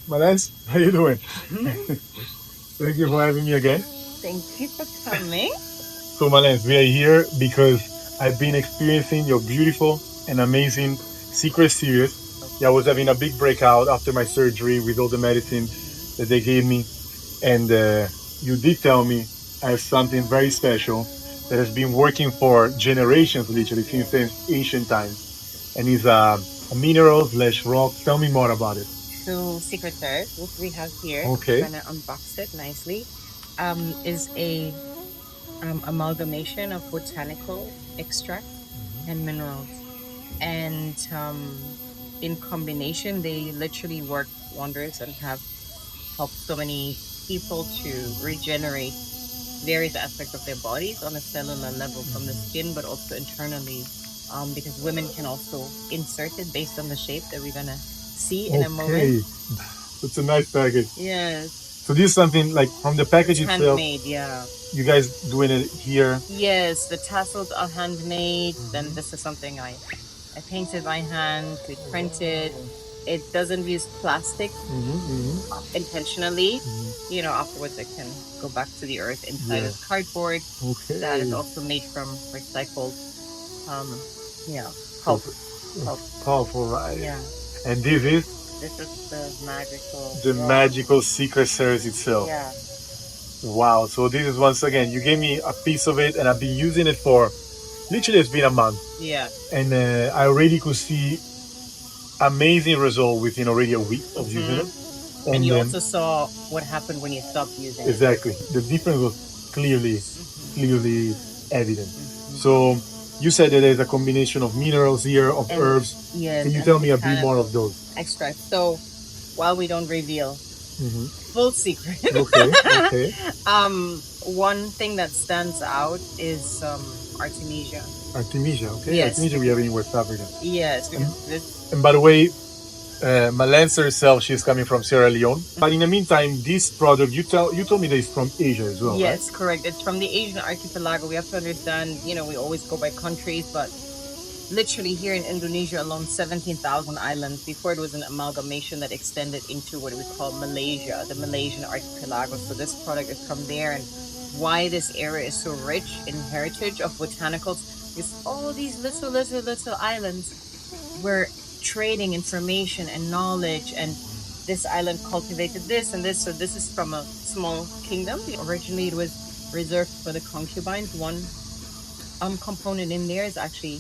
Mallence, how you doing? Thank you for having me again. Thank you for coming. So, Mallence, we are here because I've been experiencing your beautiful and amazing secret series. Yeah, I was having a big breakout after my surgery with all the medicine that they gave me, and you did tell me I have something very special that has been working for generations, literally since ancient times, and is a mineral slash rock. Tell me more about it. So, Secret Third, what we have here, Okay. gonna unbox it nicely, is a amalgamation of botanical extract and minerals, and in combination, they literally work wonders and have helped so many people to regenerate various aspects of their bodies on a cellular level from the skin, but also internally, because women can also insert it based on the shape that we're gonna see in a moment. Okay, it's a nice package. Yes, So this is something like from the package it's itself. handmade. Yeah. You guys doing it here? Yes, the tassels are handmade. Then this is something I painted by hand. We printed. It doesn't use plastic intentionally. You know, afterwards it can go back to the earth inside Yeah. of cardboard. Okay. That is also made from recycled, um, yeah, pulp. Pulp. Powerful, right? Yeah. And this is This is the magical. the magical secret service itself. Yeah. Wow. So this is once again, you gave me a piece of it, and I've been using it for literally it's been a month, Yeah. and I already could see amazing result within already a week of using it. And you also saw what happened when you stopped using it. Exactly. The difference was clearly evident. So you said that there's a combination of minerals here, of And herbs. yes, Can you and tell me a kind bit of more of those? extract. So while we don't reveal full secret, Okay, okay. one thing that stands out is Artemisia. Artemisia, okay. Yes. Artemisia we have in West Africa. Yes, because this. And by the way, Mallence herself, she's coming from Sierra Leone. But in the meantime, this product, you told me that it's from Asia as well, Yes, right? correct. It's from the Asian archipelago. We have to understand, you know, we always go by countries, but literally here in Indonesia alone, 17,000 islands. Before it was an amalgamation that extended into what we call Malaysia, the Malaysian archipelago. So this product is from there, and why this area is so rich in heritage of botanicals is all these little islands were trading information and knowledge, and this island cultivated this and this. So this is from a small kingdom. Originally, it was reserved for the concubines. One component in there is actually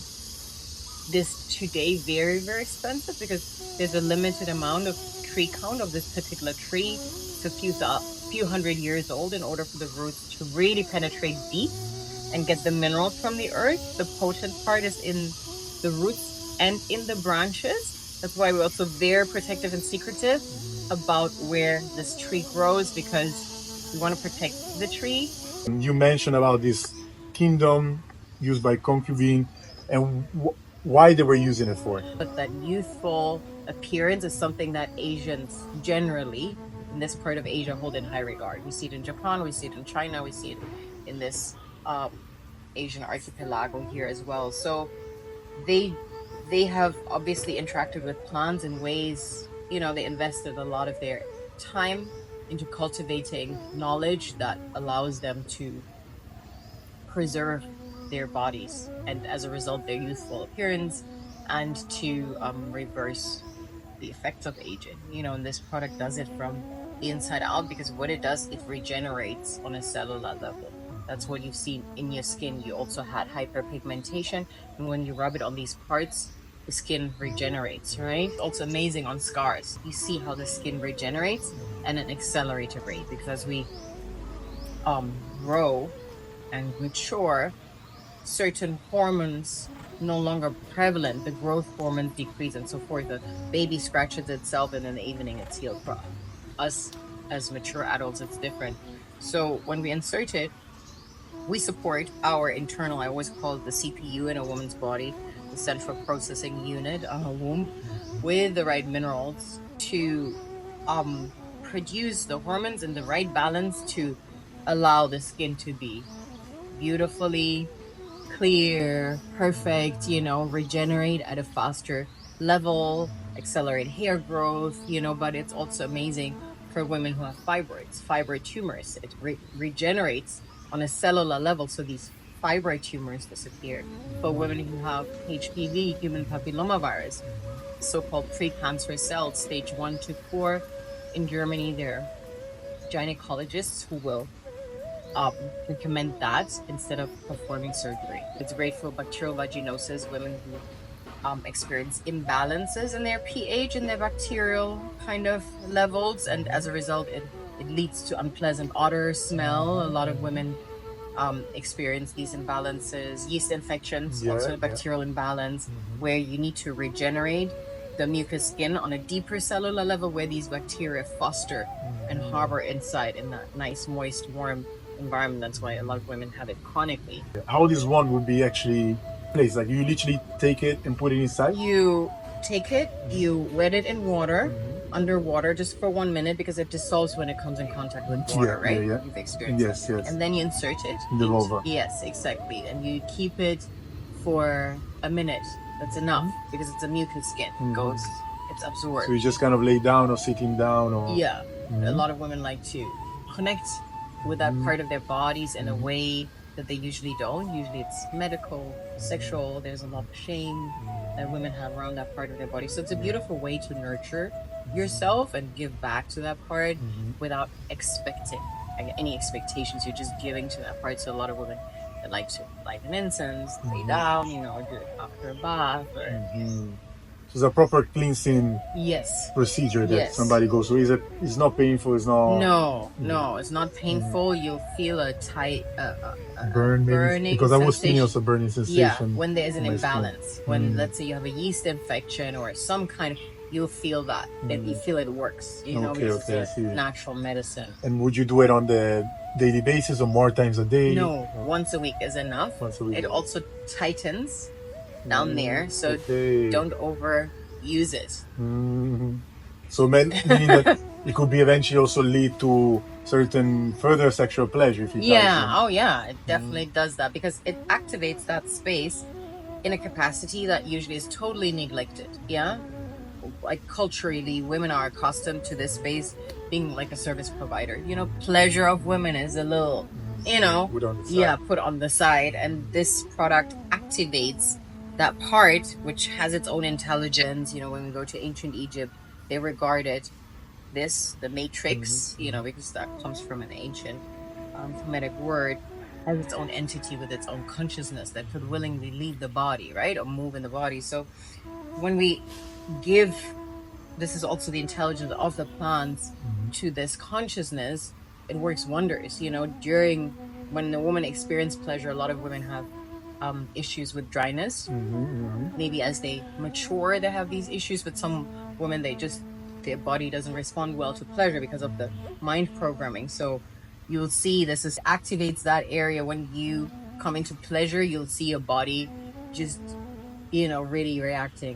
this today very expensive because there's a limited amount of tree count of this particular tree. It's a few hundred years old. In order for the roots to really penetrate deep and get the minerals from the earth, the potent part is in the roots and in the branches. That's why we're also very protective and secretive about where this tree grows, because we want to protect the tree. You mentioned about this kingdom used by concubine and why they were using it for. But that youthful appearance is something that Asians generally in this part of Asia hold in high regard. We see it in Japan, we see it in China, we see it in this Asian archipelago here as well. So they have obviously interacted with plants in ways, you know, they invested a lot of their time into cultivating knowledge that allows them to preserve their bodies, and as a result their youthful appearance, and to reverse the effects of aging. You know, and this product does it from the inside out, because what it does, it regenerates on a cellular level. That's what you've seen in your skin. You also had hyperpigmentation, and when you rub it on these parts, the skin regenerates, right? Also amazing on scars. You see how the skin regenerates at an accelerated rate, because as we grow and mature, certain hormones no longer prevalent, the growth hormones decrease and so forth. The baby scratches itself and in the evening it's healed. For us as mature adults, it's different. So when we insert it, we support our internal, I always call it the CPU in a woman's body, the central processing unit on a womb, with the right minerals to produce the hormones in the right balance to allow the skin to be beautifully clear, perfect, you know, regenerate at a faster level, accelerate hair growth, but it's also amazing for women who have fibroid tumors. It regenerates on a cellular level, so these fibroid tumors disappear. For women who have HPV, human papillomavirus, so-called precancerous cells, stage 1 to 4, in Germany, there are gynecologists who will recommend that instead of performing surgery. It's great for bacterial vaginosis, women who experience imbalances in their pH and their bacterial kind of levels, and as a result, it leads to unpleasant odor, smell. A lot of women experience these imbalances, yeast infections, also a bacterial imbalance, where you need to regenerate the mucous skin on a deeper cellular level where these bacteria foster and harbor inside in that nice, moist, warm environment. That's why a lot of women have it chronically. How this one would be actually placed? Like you literally take it and put it inside? You take it, you wet it in water, underwater, just for 1 minute, because it dissolves when it comes in contact with water, right? You've experienced Yes. And then you insert it. In the vulva. Yes, exactly. And you keep it for a minute. That's enough, because it's a mucus skin. It's absorbed. So you just kind of lay down or sitting down or... Yeah. A lot of women like to connect with that part of their bodies in a way that they usually don't. Usually it's medical, sexual. There's a lot of shame that women have around that part of their body. So it's a beautiful way to nurture yourself and give back to that part without expecting any expectations. You're just giving to that part. So a lot of women that like to light an incense, lay down, or do it after a bath. So it's a proper cleansing procedure that somebody goes through. It's not painful, it's not... No, it's not painful. You'll feel a tight burning because I was feeling also burning sensation. Yeah, when there's an imbalance. When, let's say, you have a yeast infection or some kind of... You'll feel that. And you feel it works. Because it's natural medicine. And would you do it on the daily basis or more times a day? No, once a week is enough. Once a week. It also tightens down there, so don't overuse it. So meaning that it could be eventually also lead to certain further sexual pleasure if you it definitely does that, because it activates that space in a capacity that usually is totally neglected. Like culturally, women are accustomed to this space being like a service provider. Pleasure of women is a little, put on the side, and this product activates that part, which has its own intelligence. When we go to ancient Egypt, they regarded the matrix, because that comes from an ancient Kemetic word, has its own entity with its own consciousness that could willingly leave the body, right, or move in the body. So when we give, this is also the intelligence of the plants to this consciousness, it works wonders. During when the woman experiences pleasure, a lot of women have issues with dryness. Maybe as they mature, they have these issues. But some women, their body doesn't respond well to pleasure because of the mind programming. So you'll see this activates that area. When you come into pleasure, you'll see your body just, really reacting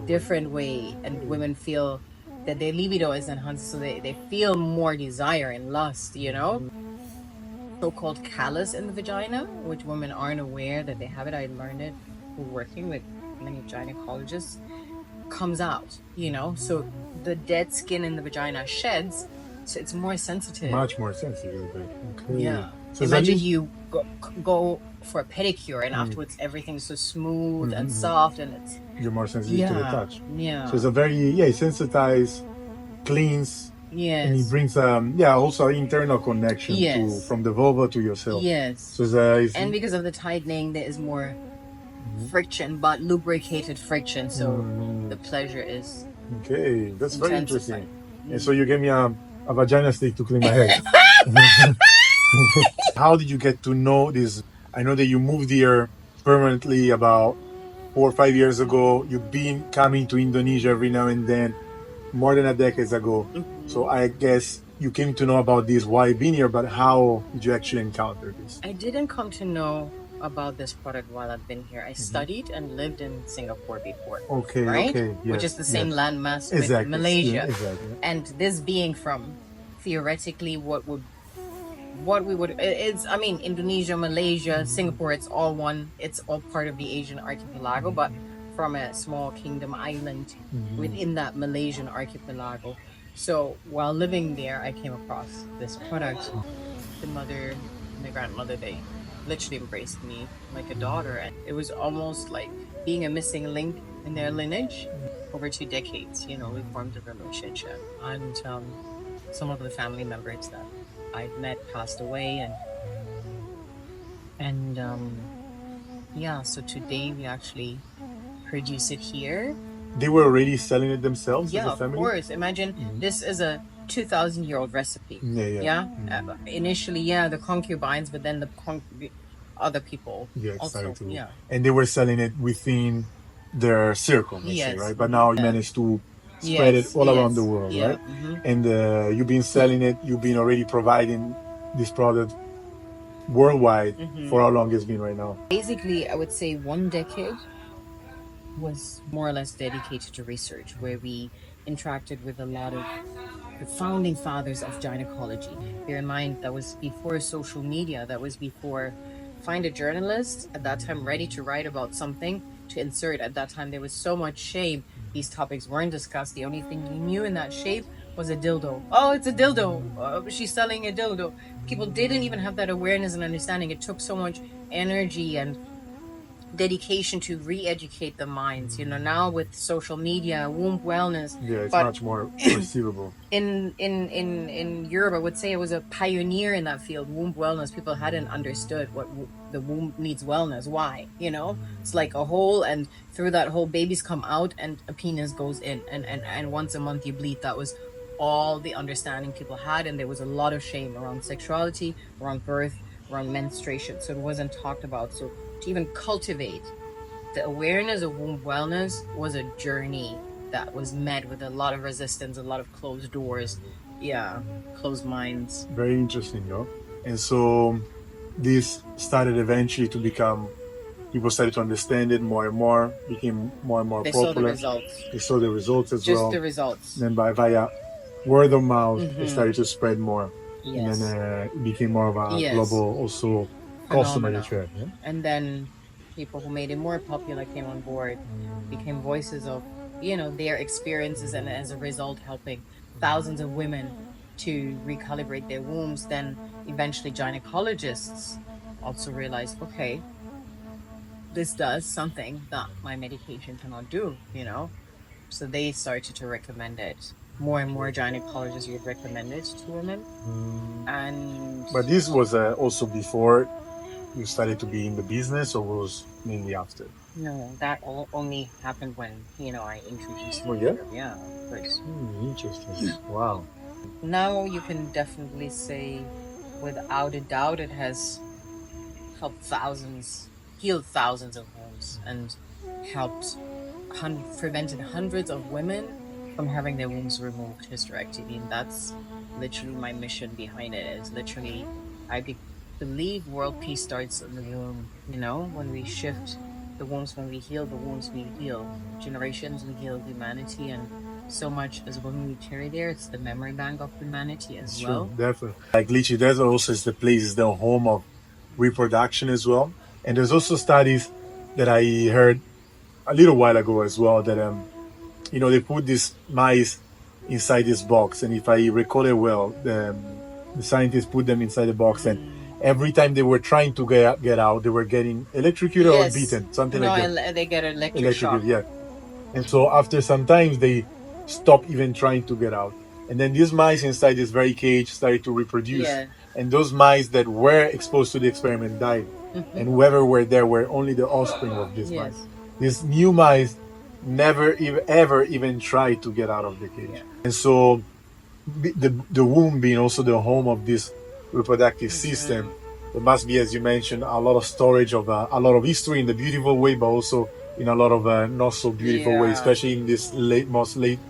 different way. And women feel that their libido is enhanced, so they feel more desire and lust, so-called callus in the vagina, which women aren't aware that they have it. I learned it working with many gynecologists. Comes out, so the dead skin in the vagina sheds, so it's more sensitive. Much more sensitive. Okay. Yeah. So imagine you go for a pedicure and afterwards everything's so smooth and soft, and you're more sensitive to the touch. Yeah. So it's a very sensitized, cleans. Yes. And it brings also internal connection from the vulva to yourself. Yes. So and because of the tightening, there is more friction, but lubricated friction. So the pleasure is that's very interesting. And so you gave me a vagina stick to clean my head. How did you get to know this? I know that you moved here permanently about 4 or 5 years ago. You've been coming to Indonesia every now and then, more than a decade ago. So I guess you came to know about this while you've been here, but how did you actually encounter this? I didn't come to know about this product while I've been here. I studied and lived in Singapore before. Which is the same landmass with Malaysia. And this being from theoretically what we would, Indonesia, Malaysia, Singapore, it's all one, it's all part of the Asian archipelago, but from a small kingdom island within that Malaysian archipelago. So while living there, I came across this product. The mother, my grandmother, they literally embraced me like a daughter. And it was almost like being a missing link in their lineage. Over 2 decades, we formed a relationship. And some of the family members that I've met passed away. And yeah, so today we actually produce it here. They were already selling it themselves as Yeah, a of family? course. Imagine this is a 2,000-year-old recipe. Yeah. Initially, the concubines, but then the other people Yeah, also. started to. Yeah. And they were selling it within their circle, let's say, Yes. right? But now you managed to spread it all around the world, right? And you've been selling it, you've been already providing this product worldwide for how long it's been right now? Basically, I would say 1 decade was more or less dedicated to research, where we interacted with a lot of the founding fathers of gynecology. Bear in mind, that was before social media, that was before find a journalist at that time ready to write about something to insert. At that time, there was so much shame. These topics weren't discussed. The only thing you knew in that shape was a dildo. Oh, it's a dildo. She's selling a dildo. People didn't even have that awareness and understanding. It took so much energy and dedication to re-educate the minds. Now with social media, womb wellness. Yeah, it's much more perceivable. In Europe, I would say it was a pioneer in that field, womb wellness. People hadn't understood what the womb needs wellness. Why? It's like a hole, and through that hole, babies come out, and a penis goes in, and once a month you bleed. That was all the understanding people had, and there was a lot of shame around sexuality, around birth, around menstruation. So it wasn't talked about. So to even cultivate the awareness of womb wellness was a journey that was met with a lot of resistance, a lot of closed doors, closed minds. Very interesting, yo. And so this started eventually to become, people started to understand it more and more, became more and more popular. Saw the results. They saw the results as Just well. the results. And then via word of mouth, it started to spread more. Yes. And then it became more of a global also customer trend. Yeah? And then people who made it more popular came on board, became voices of their experiences, and as a result helping thousands of women to recalibrate their wombs. Then eventually gynecologists also realized, okay, this does something that my medication cannot do, so they started to recommend it. More and more gynecologists would recommend it to women. But this was also before you started to be in the business, or was mainly after? No, that only happened when, I introduced it. Oh, yeah? Yeah, of course. Interesting. Wow. Now you can definitely say, without a doubt, it has helped healed thousands of wombs, and helped prevented hundreds of women from having their wombs removed, hysterectomy. And that's literally my mission behind it. Is literally, I believe world peace starts in the womb. When we shift the wombs, when we heal the wombs, we heal generations, we heal humanity. And so much as when we carry there, it's the memory bank of humanity as well. True, definitely. Like literally, there's also the place, is the home of reproduction as well. And there's also studies that I heard a little while ago as well that they put these mice inside this box, and if I recall it well, the scientists put them inside the box, and every time they were trying to get out, they were getting electrocuted or beaten, something like that. They get electric shock. Yeah. And so after some time, they stop even trying to get out. And then these mice inside this very cage started to reproduce. Yeah. And those mice that were exposed to the experiment died. And whoever were there were only the offspring of these mice. These new mice never ever even tried to get out of the cage. And so the womb being also the home of this reproductive system, there must be, as you mentioned, a lot of storage of a lot of history in the beautiful way, but also in a lot of not so beautiful way, especially in this most late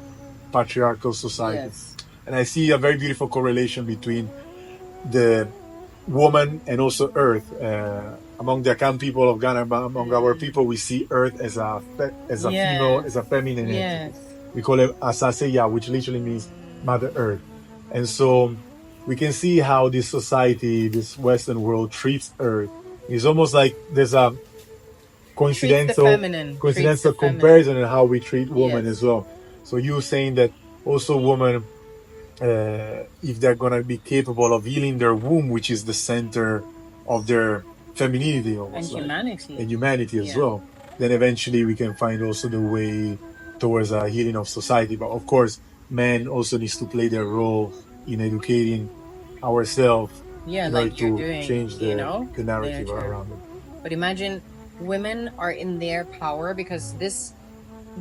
patriarchal society. And I see a very beautiful correlation between the woman and also earth. Among the Akan people of Ghana, among our people, we see earth as a female, as a feminine entity. We call it Asaseya, which literally means Mother Earth. And so we can see how this society, this Western world treats earth. It's almost like there's a treats the coincidental feminine. comparison in how we treat women Yes. as well. So you saying that also women, if they're gonna be capable of healing their womb, which is the center of their femininity, And almost like, humanity. and humanity as Yeah. well, then eventually we can find also the way towards a healing of society. But of course, men also needs to play their role in educating ourselves Yeah, in order like you're to doing, change the the narrative nature. around it. But imagine women are in their power because this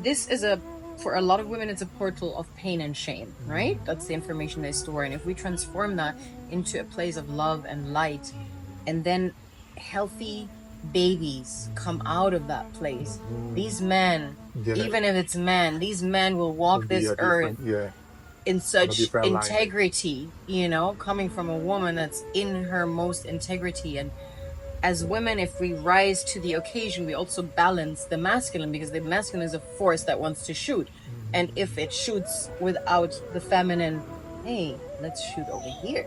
is a for a lot of women it's a portal of pain and shame, right? That's the information they store. And if we transform that into a place of love and light, and then healthy babies come out of that place, these men, Yeah, even if it's men, these men will walk would be this a earth different, yeah, in on a such different line. integrity, coming from a woman that's in her most integrity. And as women, if we rise to the occasion, we also balance the masculine, because the masculine is a force that wants to shoot. And if it shoots without the feminine, hey, let's shoot over here,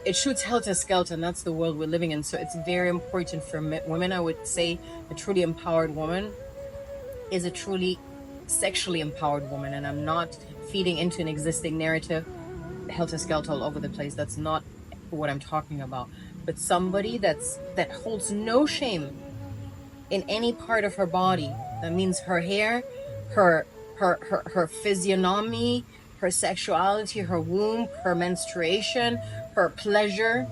it shoots helter skelter, and that's the world we're living in. So it's very important for women. I would say a truly empowered woman is a truly sexually empowered woman. And I'm not feeding into an existing narrative, helter skelter all over the place. That's not what I'm talking about. But somebody that holds no shame in any part of her body. That means her hair, her physiognomy, her sexuality, her womb, her menstruation, her pleasure.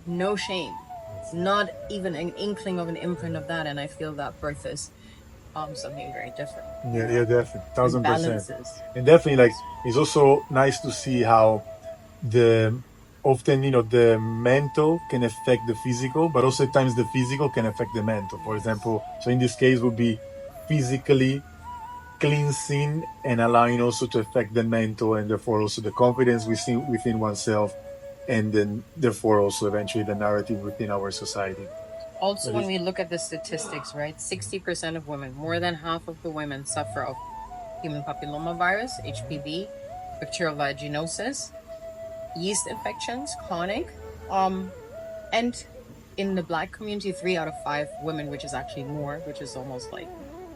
No shame. Not even an inkling of an imprint of that. And I feel that birth is something very different. Yeah, definitely, And 1000%. balances. And definitely, like, it's also nice to see how the often the mental can affect the physical, but also at times the physical can affect the mental. For example, so in this case would be physically cleansing and allowing also to affect the mental, and therefore also the confidence within oneself, and then therefore also eventually the narrative within our society. Also, when we look at the statistics, right, 60% of women, more than half of the women, suffer of human papillomavirus, HPV, bacterial vaginosis, yeast infections, chronic, and in the Black community, 3 out of 5 women, which is actually more, which is almost like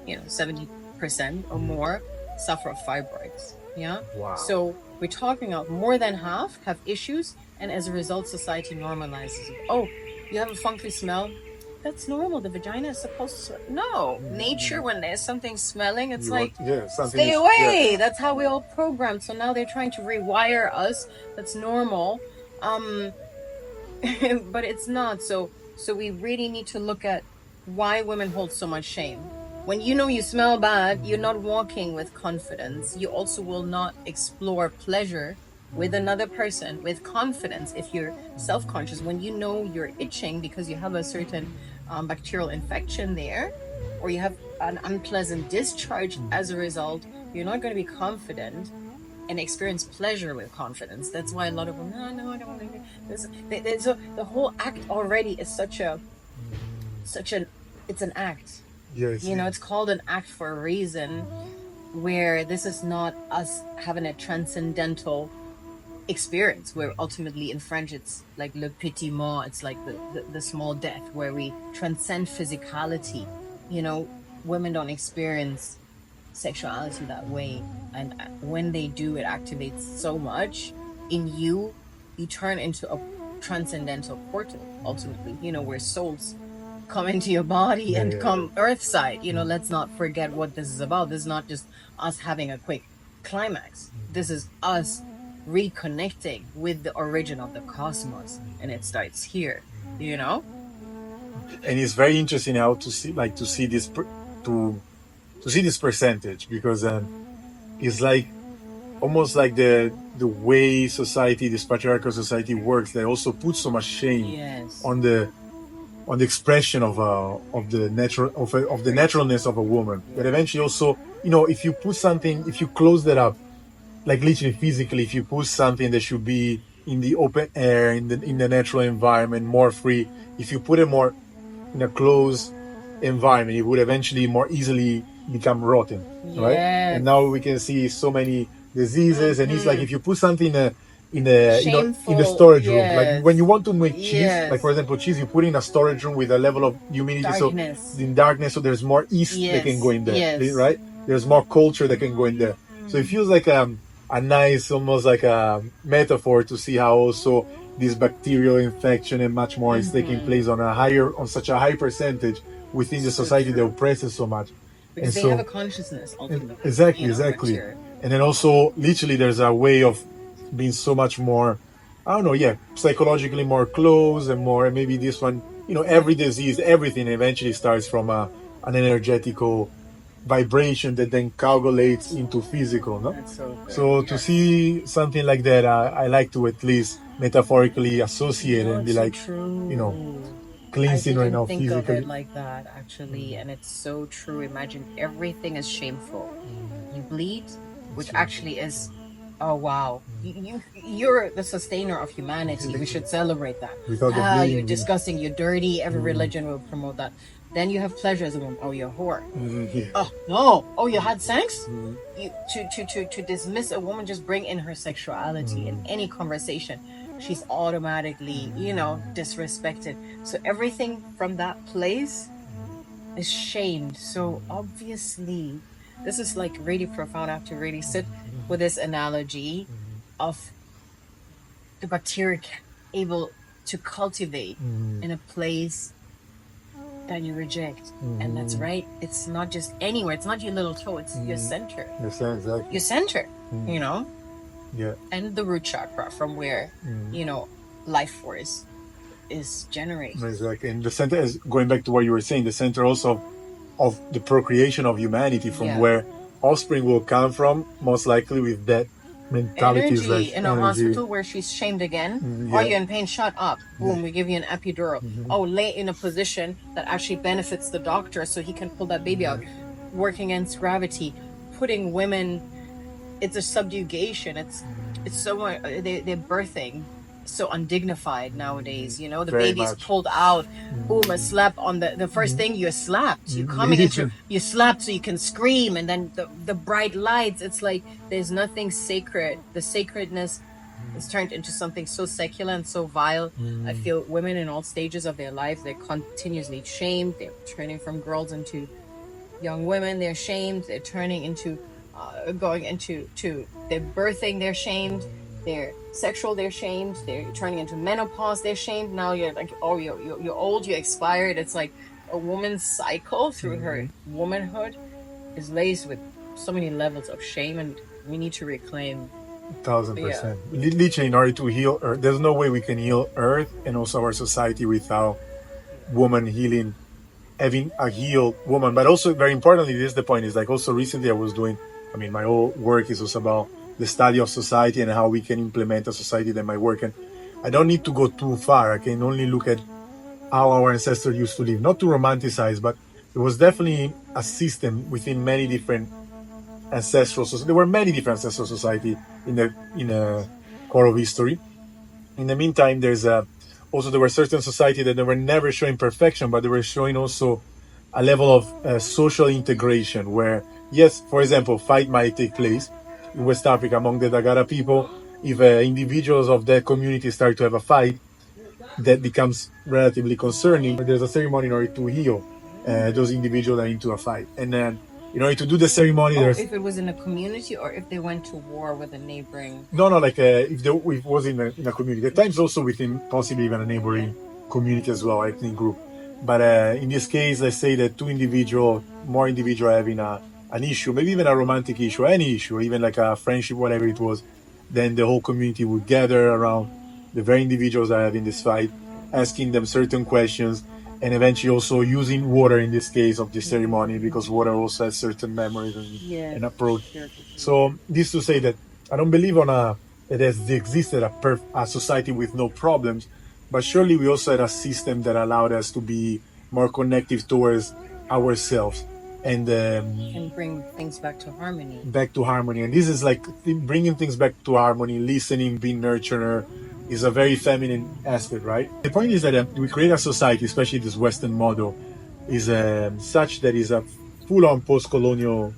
70% or more, suffer of fibroids. Yeah. Wow. So we're talking about more than half have issues, and as a result, society normalizes it. Oh, you have a funky smell. That's normal. The vagina is supposed to. No, nature, when there's something smelling, it's like, stay away. That's how we all programmed. So now they're trying to rewire us. That's normal. But it's not. So we really need to look at why women hold so much shame. When you smell bad, you're not walking with confidence. You also will not explore pleasure with another person with confidence if you're self-conscious. When you know you're itching because you have a certain bacterial infection there, or you have an unpleasant discharge as a result, you're not going to be confident and experience pleasure with confidence. That's why a lot of them, no, I don't want to do this. So the whole act already is it's an act. Yes. It's called an act for a reason, where this is not us having a transcendental experience, where ultimately in French it's like le petit mort, it's like the small death, where we transcend physicality. Women don't experience sexuality that way, and when they do, it activates so much in you. You turn into a transcendental portal ultimately, where souls come into your body and come earthside. Let's not forget what this is about. This is not just us having a quick climax. This is us reconnecting with the origin of the cosmos, and it starts here. And it's very interesting how to see this to see this percentage, because it's like almost like the way society, this patriarchal society works, that also puts so much shame on the expression of the naturalness of a woman. But eventually also, if you put something, if you close that up, like literally physically, if you put something that should be in the open air, in the natural environment, more free, if you put it more in a closed environment, it would eventually more easily become rotten, right? And now we can see so many diseases, and it's like if you put something in the in the Shameful, storage room. Like yes. when you want to make cheese, Yes. like for example cheese, you put in a storage room with a level of humidity, Darkness. so in darkness, so there's more yeast that can Yes, go in there, yes. right? There's more culture that can go in there. So it feels like a nice, almost like a metaphor to see how also this bacterial infection and much more is taking place on such a high percentage within the So society that true. oppresses so much. Because And they have a so consciousness ultimately. exactly, You know, exactly. bacteria. And then also literally there's a way of being so much more, I don't know, yeah, psychologically more close and more, and maybe this one, every disease, everything eventually starts from an energetical vibration that then coagulates into physical, no? That's so good. So to Yes. see something like that, I like to at least metaphorically associate it No, and be it's so like, true. I cleansing right didn't now think of physically. it like that actually, and it's so true. Imagine everything is shameful. You bleed, which actually is, oh wow, you're the sustainer of humanity. We should celebrate that. Without the Ah, you're bleeding. disgusting. You're dirty. Every religion will promote that. Then you have pleasure as a woman. Oh, you're a whore. Yeah. Oh no! Oh, you had sex? You to dismiss a woman, just bring in her sexuality in any conversation. She's automatically, disrespected. So everything from that place is shamed. So obviously, this is like really profound. I have to really sit with this analogy of the bacteria able to cultivate in a place that you reject. And that's right. It's not just anywhere. It's not your little toe. It's your center. Yes, exactly. Your center, Yeah. and the root chakra from where, life force is generated. Exactly. And the center is going back to what you were saying, the center also of the procreation of humanity, from where offspring will come from, most likely with that mentality Energy in a energy. hospital where she's shamed again. Are you in pain? Shut up. Boom, we give you an epidural. Oh, lay in a position that actually benefits the doctor so he can pull that baby out. Working against gravity, putting women, it's a subjugation. It's so much, they're birthing so undignified nowadays. The Very baby's much. pulled out. Boom, a slap on the first thing, you're slapped. You're coming into, you slapped so you can scream, and then the bright lights. It's like there's nothing sacred. The sacredness is turned into something so secular and so vile. I feel women in all stages of their life, they're continuously shamed. They're turning from girls into young women. They're shamed. They're turning into going into they're birthing. They're shamed. They're sexual. They're shamed. They're turning into menopause. They're shamed. Now you're like, oh, you're old. You're expired. It's like a woman's cycle through her womanhood is laced with so many levels of shame, and we need to reclaim. 1000%. Literally, in order to heal Earth, there's no way we can heal Earth and also our society without woman healing, having a healed woman. But also, very importantly, this is the point, is like also recently I was doing, my whole work is also about the study of society and how we can implement a society that might work. And I don't need to go too far. I can only look at how our ancestors used to live, not to romanticize, but it was definitely a system within many different ancestral society. There were many different ancestral society in the core of history. In the meantime, also there were certain society that they were never showing perfection, but they were showing also a level of social integration where, yes, for example, fight might take place in West Africa among the Dagara people. If individuals of that community start to have a fight, that becomes relatively concerning. There's a ceremony in order to heal those individuals that are into a fight. And then in order to do the ceremony, if it was in a community or if they went to war with a neighboring. No, like if it was in a community. At times also within possibly even a neighboring community as well, ethnic group. But in this case, let's say that more individual having an issue, maybe even a romantic issue, any issue, even like a friendship, whatever it was, then the whole community would gather around the very individuals that are having this fight, asking them certain questions, and eventually also using water in this case of the ceremony, because water also has certain memories and approach. So this to say that I don't believe that has existed a society with no problems, but surely we also had a system that allowed us to be more connective towards ourselves and bring things back to harmony. And this is like bringing things back to harmony, listening, being nurturer, is a very feminine aspect, right? The point is that we create a society, especially this Western model, is such that is a full-on post-colonial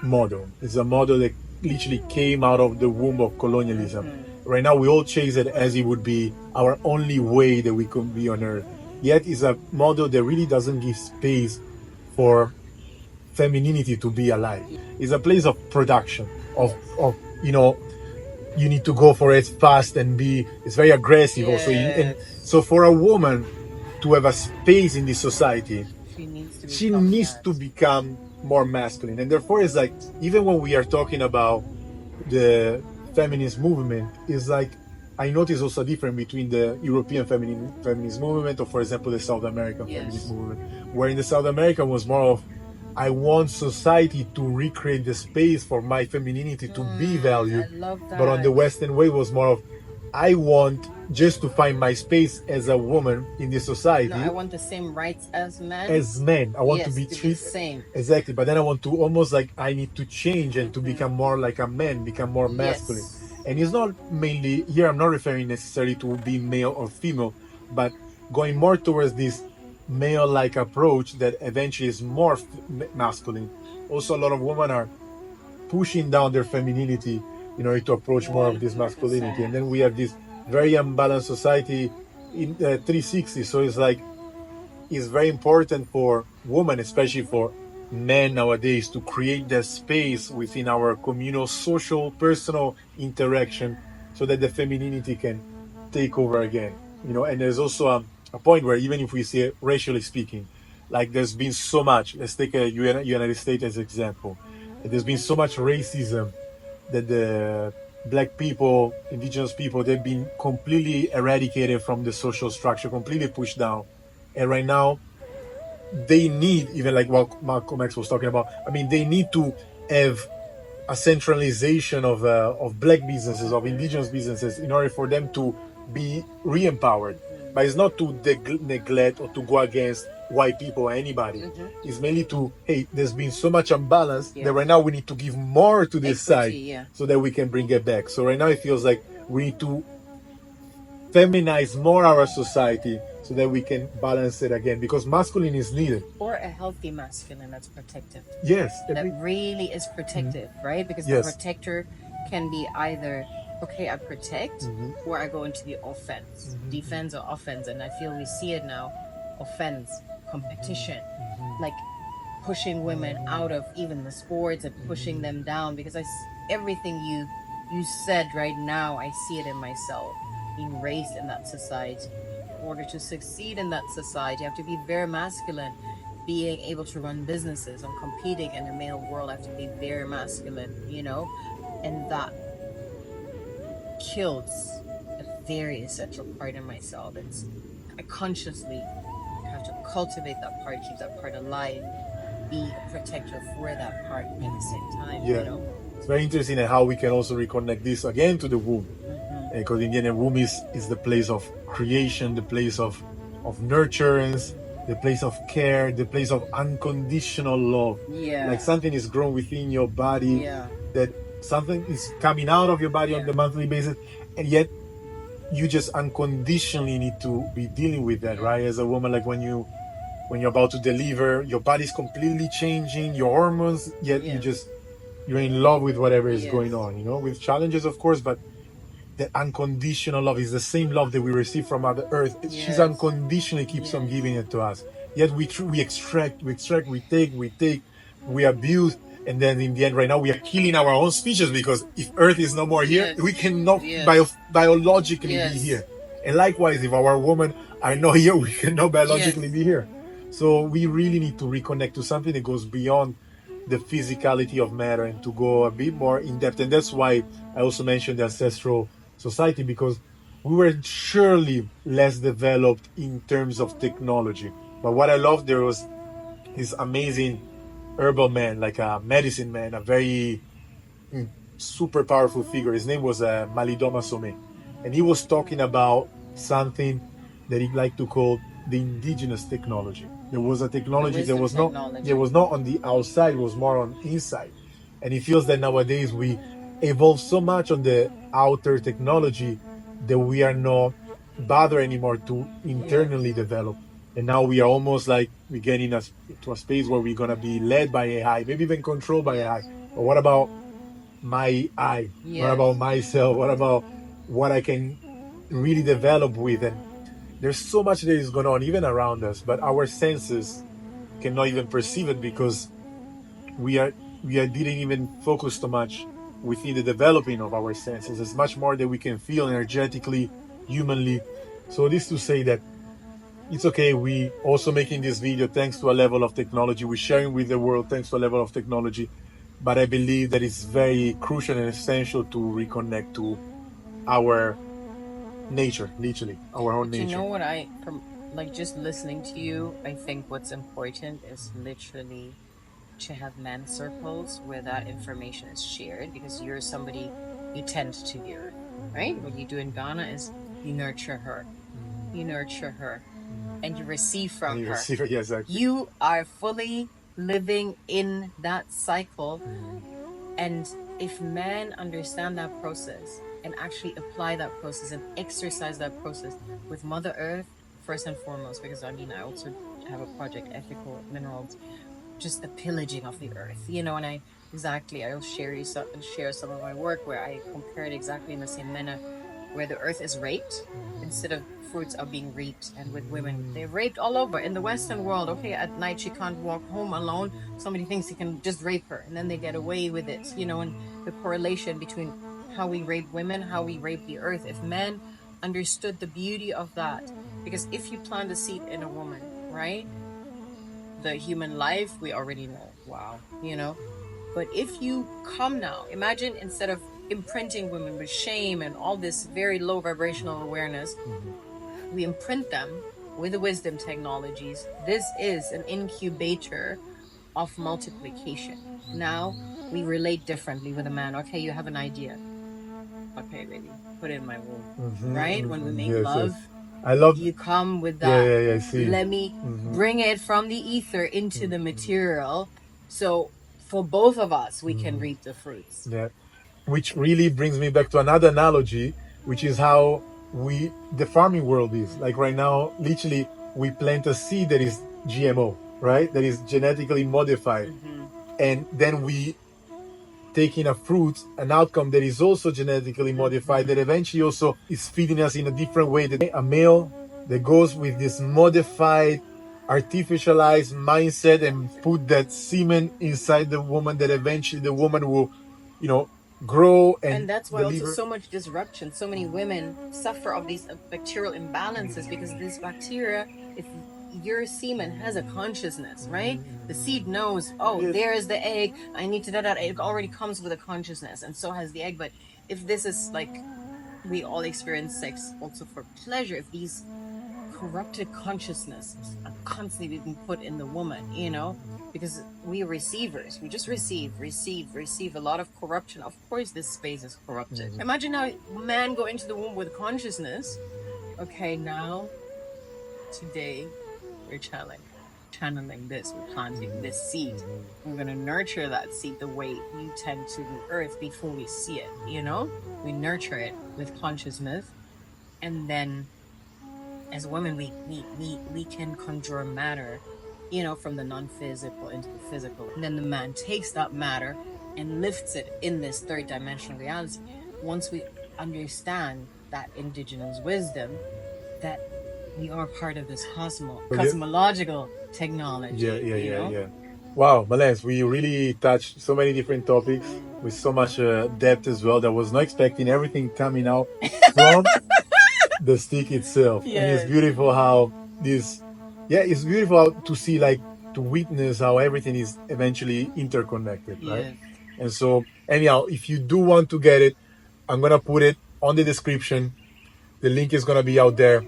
model. It's a model that literally came out of the womb of colonialism. Right now, we all chase it as it would be our only way that we could be on Earth. Yet, it's a model that really doesn't give space for femininity to be alive. It's a place of production, of you need to go for it fast and be. It's very aggressive also. And so, for a woman to have a space in this society, she needs to become more masculine. And therefore, it's like, even when we are talking about the feminist movement, is like, I notice also different between the European feminist movement, or for example the South American feminist movement, where in the South American was more of, I want society to recreate the space for my femininity to be valued. But on the Western way was more of, I want just to find my space as a woman in this society. No, I want the same rights as men. As men, I want to be treated same. Exactly. But then I want to almost like, I need to change and to become more like a man, become more masculine. And it's not mainly here. I'm not referring necessarily to being male or female, but going more towards this male-like approach that eventually is more masculine. Also, a lot of women are pushing down their femininity in order to approach more of this masculinity. And then we have this very unbalanced society in 360. So it's like, it's very important for women, especially for men nowadays, to create that space within our communal, social, personal interaction, so that the femininity can take over again. And there's also a point where, even if we see it racially speaking, like, there's been so much. Let's take a United States as an example. There's been so much racism that the Black people, Indigenous people, they've been completely eradicated from the social structure, completely pushed down. And right now, they need, even like what Malcolm X was talking about, I mean, they need to have a centralization of Black businesses, of Indigenous businesses, in order for them to be re-empowered. But it's not to neglect or to go against white people or anybody. It's mainly to, hey, there's been so much imbalance that right now we need to give more to this side so that we can bring it back. So right now it feels like we need to feminize more our society so that we can balance it again, because masculine is needed. Or a healthy masculine that's protective. Yes. That really is protective, right? Because the protector can be either, okay, I protect, or I go into the offense, defense or offense. And I feel we see it now, offense, competition, like pushing women out of even the sports and pushing them down. Because everything you said right now, I see it in myself, being raised in that society. In order to succeed in that society, you have to be very masculine. Being able to run businesses and competing in a male world, I have to be very masculine, and that kills a very essential part in myself. I consciously have to cultivate that part, keep that part alive, be a protector for that part at the same time. It's very interesting how we can also reconnect this again to the womb. Because in the end, the womb is the place of creation, the place of nurturance, the place of care, the place of unconditional love. Like, something is grown within your body, that something is coming out of your body on the monthly basis, and yet you just unconditionally need to be dealing with that, right? As a woman, like when you're about to deliver, your body's completely changing, your hormones, yet you're in love with whatever is going on, with challenges, of course, but the unconditional love is the same love that we receive from Mother Earth. She's unconditionally keeps on giving it to us. Yet we extract, we take, we abuse, and then in the end, right now, we are killing our own species, because if Earth is no more here, we cannot biologically be here. And likewise, if our women are not here, we cannot biologically be here. So we really need to reconnect to something that goes beyond the physicality of matter and to go a bit more in depth. And that's why I also mentioned the ancestral society, because we were surely less developed in terms of technology. But what I loved, there was this amazing herbal man, like a medicine man, a very super powerful figure. His name was Malidoma Somé. And he was talking about something that he liked to call the indigenous technology. There was a technology that was not on the outside, it was more on inside. And he feels that nowadays we evolve so much on the outer technology that we are not bothered anymore to internally develop. And now we are almost like we're getting us to a space where we're going to be led by AI, maybe even controlled by AI. But what about my I? What about myself? What about what I can really develop with. And there's so much that is going on even around us, but our senses cannot even perceive it because we didn't even focus too much within the developing of our senses. There's much more that we can feel energetically, humanly. So this to say that it's okay. We also making this video thanks to a level of technology. We're sharing with the world thanks to a level of technology. But I believe that it's very crucial and essential to reconnect to our nature, literally, our own But you nature. know what from like just listening to you, I think what's important is literally to have men circles where that information is shared, because you're somebody, you tend to the earth, right? What you do in Ghana is you nurture her, you nurture her, and you receive from And you her. receive it, yeah, exactly. You are fully living in that cycle. And if men understand that process and actually apply that process and exercise that process with Mother Earth, first and foremost, because I mean, I also have a project, Ethical Minerals, just the pillaging of the earth, and I'll share some of my work where I compare it exactly in the same manner, where the earth is raped instead of fruits are being reaped. And with women, they're raped all over in the Western world. Okay, at night she can't walk home alone, somebody thinks he can just rape her, and then they get away with it, and the correlation between how we rape women, how we rape the earth. If men understood the beauty of that, because if you plant a seed in a woman, right, the human life, we already know, wow, but if you come now, imagine, instead of imprinting women with shame and all this very low vibrational awareness, we imprint them with the wisdom technologies. This is an incubator of multiplication. Now we relate differently with a man. Okay, you have an idea. Okay, baby, put it in my womb. Right? When we make Yes, love, yes. I love. you come with Yeah, that. I see. Let me bring it from the ether into the material. So for both of us, we can reap the fruits. Yeah, which really brings me back to another analogy, which is how the farming world is. Like right now, literally, we plant a seed that is GMO, right? That is genetically modified, and then we taking a fruit, an outcome that is also genetically modified, that eventually also is feeding us in a different way. That a male that goes with this modified, artificialized mindset and put that semen inside the woman, that eventually the woman will, grow and that's why also deliver. so much disruption. So many women suffer of these bacterial imbalances, because this bacteria, if your semen has a consciousness, right? The seed knows, oh, Yes. there is the egg. I need to that. It already comes with a consciousness, and so has the egg. But if this is like, we all experience sex also for pleasure, if these corrupted consciousnesses are constantly being put in the woman, because we are receivers. We just receive a lot of corruption. Of course, this space is corrupted. Imagine how man go into the womb with consciousness. Okay, now, today, we're channeling this. We're planting this seed. We're going to nurture that seed the way you tend to the earth before we see it, We nurture it with consciousness, and then as women, we can conjure matter, from the non-physical into the physical. And then the man takes that matter and lifts it in this third dimensional reality. Once we understand that indigenous wisdom, that we are part of this cosmological technology. Yeah. Wow, Mallence, we really touched so many different topics with so much depth as well. That was not expecting everything coming out from the stick itself. And it's beautiful how it's beautiful to see, like, to witness how everything is eventually interconnected, right? And so, anyhow, if you do want to get it, I'm going to put it on the description. The link is going to be out there.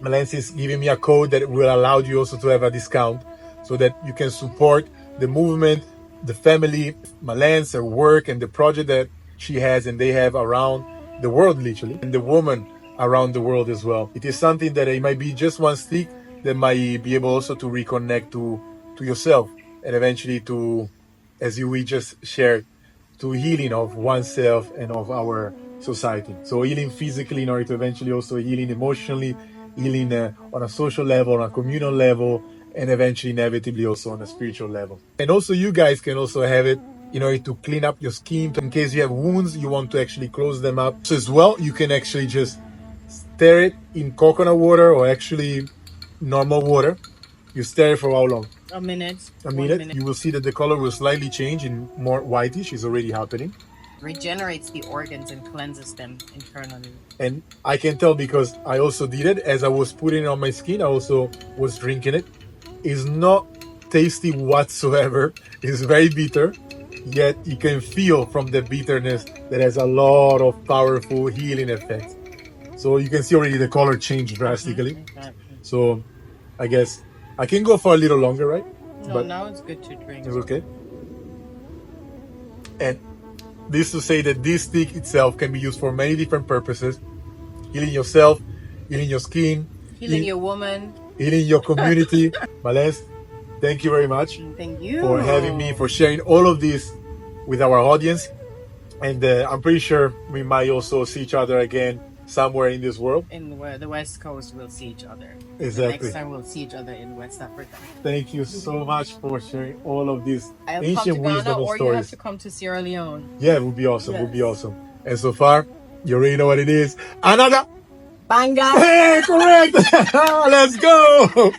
Mallence is giving me a code that will allow you also to have a discount so that you can support the movement, the family, Mallence, her work, and the project that she has and they have around the world, literally, and the woman around the world as well. It is something that it might be just one stick that might be able also to reconnect to yourself, and eventually to, as we just shared, to healing of oneself and of our society. So healing physically in order to eventually also healing emotionally, healing on a social level, on a communal level, and eventually inevitably also on a spiritual level. And also you guys can also have it in order to clean up your skin. In case you have wounds, you want to actually close them up. So as well, you can actually just stir it in coconut water or actually normal water. You stir it for how long? A minute. A minute. You will see that the color will slightly change in more whitish. It's already happening. Regenerates the organs and cleanses them internally. And I can tell because I also did it. As I was putting it on my skin, I also was drinking it. It's not tasty whatsoever. It's very bitter, yet you can feel from the bitterness that has a lot of powerful healing effects. So you can see already the color changed drastically. Exactly. So I guess I can go for a little longer, right? No, but now it's good to drink. It's okay. And this to say that this stick itself can be used for many different purposes. Healing yourself, healing your skin, healing your woman, healing your community. Mallence, thank you very much. Thank you for having me, for sharing all of this with our audience. And I'm pretty sure we might also see each other again somewhere in this world. In the West Coast, we'll see each other. Exactly. The next time we'll see each other in West Africa. Thank you so much for sharing all of these I'll ancient wisdom or stories. You have to come to Sierra Leone. Yeah, it would be awesome. Yes. It would be awesome. And so far, you already know what it is. Another banga. Hey, correct. Let's go.